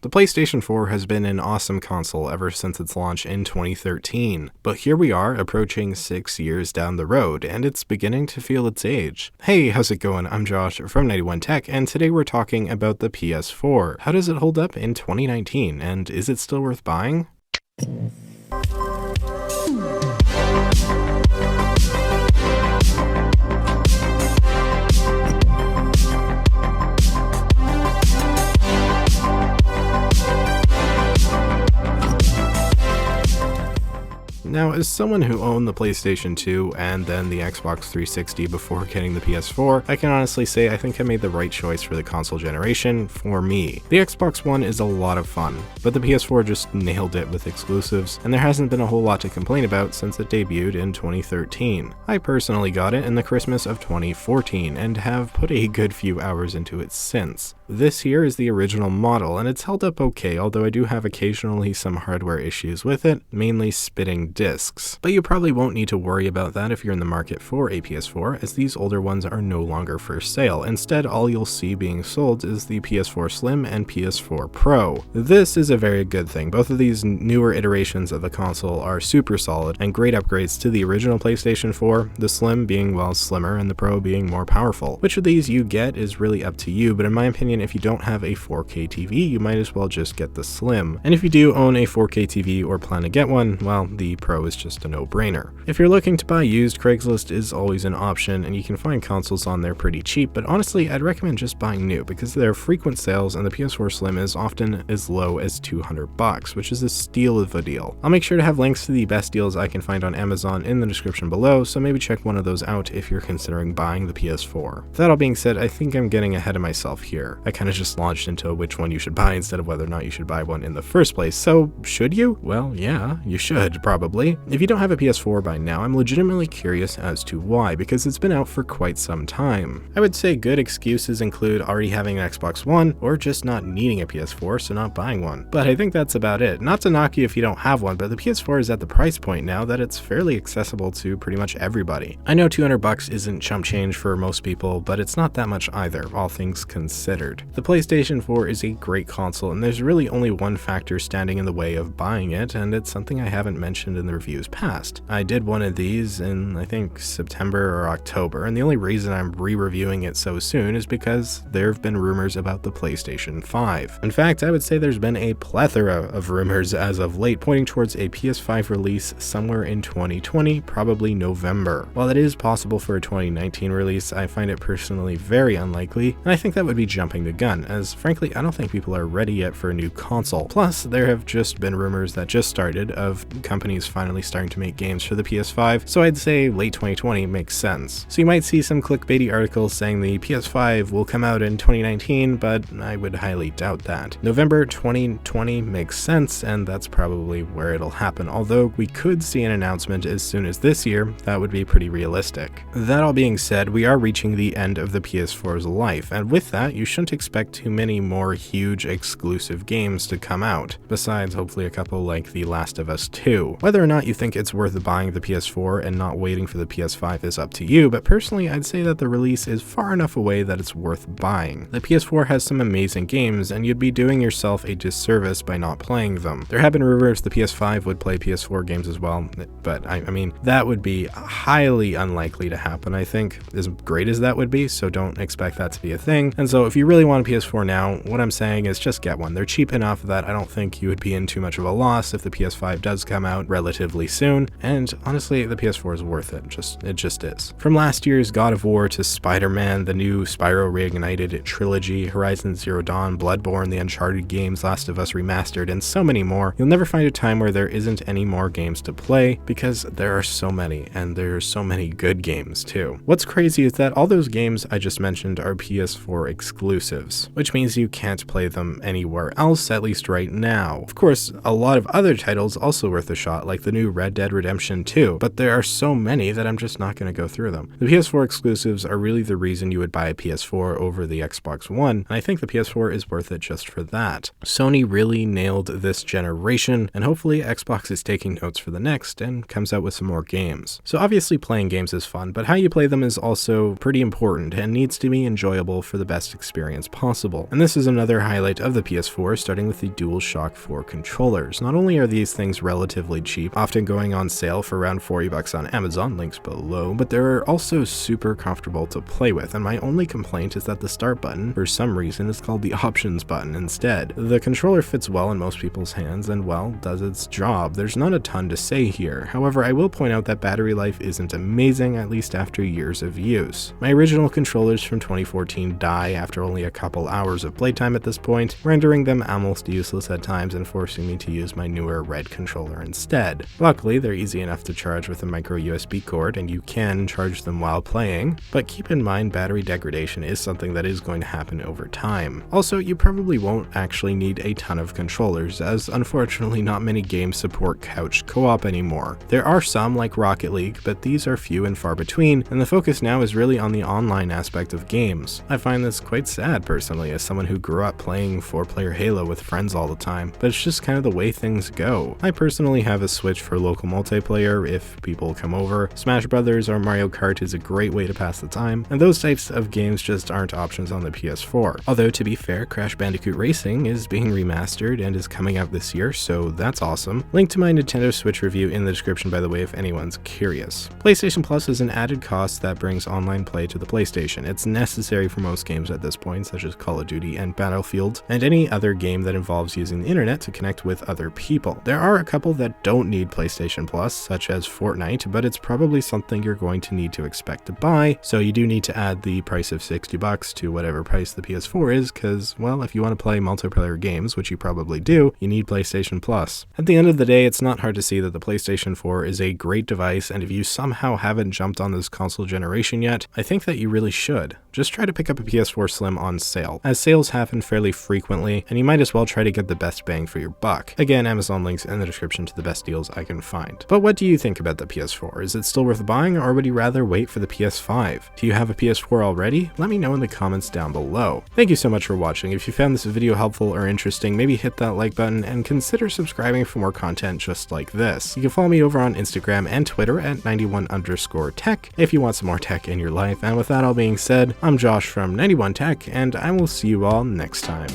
The PlayStation 4 has been an awesome console ever since its launch in 2013, but here we are approaching 6 years down the road, and it's beginning to feel its age. Hey, how's it going? I'm Josh from 91 Tech, and today we're talking about the PS4. How does it hold up in 2019, and is it still worth buying? Now, as someone who owned the PlayStation 2 and then the Xbox 360 before getting the PS4, I can honestly say I think I made the right choice for the console generation for me. The Xbox One is a lot of fun, but the PS4 just nailed it with exclusives, and there hasn't been a whole lot to complain about since it debuted in 2013. I personally got it in the Christmas of 2014 and have put a good few hours into it since. This here is the original model, and it's held up okay, although I do have occasionally some hardware issues with it, mainly spitting discs. But you probably won't need to worry about that if you're in the market for a PS4, as these older ones are no longer for sale. Instead, all you'll see being sold is the PS4 Slim and PS4 Pro. This is a very good thing. Both of these newer iterations of the console are super solid and great upgrades to the original PlayStation 4, the Slim being, well, slimmer and the Pro being more powerful. Which of these you get is really up to you, but in my opinion, if you don't have a 4K TV, you might as well just get the Slim. And if you do own a 4K TV or plan to get one, well, the Pro is just a no-brainer. If you're looking to buy used, Craigslist is always an option, and you can find consoles on there pretty cheap, but honestly, I'd recommend just buying new because there are frequent sales and the PS4 Slim is often as low as $200, which is a steal of a deal. I'll make sure to have links to the best deals I can find on Amazon in the description below, so maybe check one of those out if you're considering buying the PS4. That all being said, I think I'm getting ahead of myself here. I kind of just launched into which one you should buy instead of whether or not you should buy one in the first place. So, should you? Well, yeah, you should, probably. If you don't have a PS4 by now, I'm legitimately curious as to why, because it's been out for quite some time. I would say good excuses include already having an Xbox One, or just not needing a PS4, so not buying one. But I think that's about it. Not to knock you if you don't have one, but the PS4 is at the price point now that it's fairly accessible to pretty much everybody. I know $200 isn't chump change for most people, but it's not that much either, all things considered. The PlayStation 4 is a great console, and there's really only one factor standing in the way of buying it, and it's something I haven't mentioned in the reviews past. I did one of these in, I think, September or October, and the only reason I'm re-reviewing it so soon is because there have been rumors about the PlayStation 5. In fact, I would say there's been a plethora of rumors as of late pointing towards a PS5 release somewhere in 2020, probably November. While it is possible for a 2019 release, I find it personally very unlikely, and I think that would be jumping the gun, as frankly, I don't think people are ready yet for a new console. Plus, there have just been rumors that just started of companies finally starting to make games for the PS5, so I'd say late 2020 makes sense. So you might see some clickbaity articles saying the PS5 will come out in 2019, but I would highly doubt that. November 2020 makes sense, and that's probably where it'll happen, although we could see an announcement as soon as this year. That would be pretty realistic. That all being said, we are reaching the end of the PS4's life, and with that, you shouldn't expect too many more huge exclusive games to come out, besides hopefully a couple like The Last of Us 2. Whether or not you think it's worth buying the PS4 and not waiting for the PS5 is up to you, but personally I'd say that the release is far enough away that it's worth buying. The PS4 has some amazing games, and you'd be doing yourself a disservice by not playing them. There have been rumors the PS5 would play PS4 games as well, but I mean, that would be highly unlikely to happen, I think, as great as that would be, so don't expect that to be a thing. And so if you really want a PS4 now, what I'm saying is just get one. They're cheap enough that I don't think you would be in too much of a loss if the PS5 does come out relatively soon, and honestly, the PS4 is worth it. It just is. From last year's God of War to Spider-Man, the new Spyro Reignited trilogy, Horizon Zero Dawn, Bloodborne, the Uncharted games, Last of Us Remastered, and so many more, you'll never find a time where there isn't any more games to play, because there are so many, and there are so many good games too. What's crazy is that all those games I just mentioned are PS4 exclusives, which means you can't play them anywhere else, at least right now. Of course, a lot of other titles also worth a shot, like the new Red Dead Redemption 2, but there are so many that I'm just not going to go through them. The PS4 exclusives are really the reason you would buy a PS4 over the Xbox One, and I think the PS4 is worth it just for that. Sony really nailed this generation, and hopefully Xbox is taking notes for the next and comes out with some more games. So obviously playing games is fun, but how you play them is also pretty important and needs to be enjoyable for the best experience experience possible. And this is another highlight of the PS4, starting with the DualShock 4 controllers. Not only are these things relatively cheap, often going on sale for around $40 on Amazon, links below, but they're also super comfortable to play with, and my only complaint is that the start button, for some reason, is called the options button instead. The controller fits well in most people's hands and, well, does its job. There's not a ton to say here. However, I will point out that battery life isn't amazing, at least after years of use. My original controllers from 2014 die after only a couple hours of playtime at this point, rendering them almost useless at times and forcing me to use my newer red controller instead. Luckily, they're easy enough to charge with a micro USB cord, and you can charge them while playing, but keep in mind battery degradation is something that is going to happen over time. Also, you probably won't actually need a ton of controllers, as unfortunately not many games support couch co-op anymore. There are some like Rocket League, but these are few and far between, and the focus now is really on the online aspect of games. I find this quite sad personally, as someone who grew up playing 4-player Halo with friends all the time, but it's just kind of the way things go. I personally have a Switch for local multiplayer if people come over. Smash Brothers or Mario Kart is a great way to pass the time, and those types of games just aren't options on the PS4. Although, to be fair, Crash Bandicoot Racing is being remastered and is coming out this year, so that's awesome. Link to my Nintendo Switch review in the description, by the way, if anyone's curious. PlayStation Plus is an added cost that brings online play to the PlayStation. It's necessary for most games at this point, such as Call of Duty and Battlefield, and any other game that involves using the internet to connect with other people. There are a couple that don't need PlayStation Plus, such as Fortnite, but it's probably something you're going to need to expect to buy, so you do need to add the price of $60 to whatever price the PS4 is, because, well, if you want to play multiplayer games, which you probably do, you need PlayStation Plus. At the end of the day, it's not hard to see that the PlayStation 4 is a great device, and if you somehow haven't jumped on this console generation yet, I think that you really should. Just try to pick up a PS4 Slim on sale, as sales happen fairly frequently, and you might as well try to get the best bang for your buck. Again, Amazon links in the description to the best deals I can find. But what do you think about the PS4? Is it still worth buying, or would you rather wait for the PS5? Do you have a PS4 already? Let me know in the comments down below. Thank you so much for watching. If you found this video helpful or interesting, maybe hit that like button and consider subscribing for more content just like this. You can follow me over on Instagram and Twitter at 91_tech if you want some more tech in your life. And with that all being said, I'm Josh from 91tech, and I will see you all next time.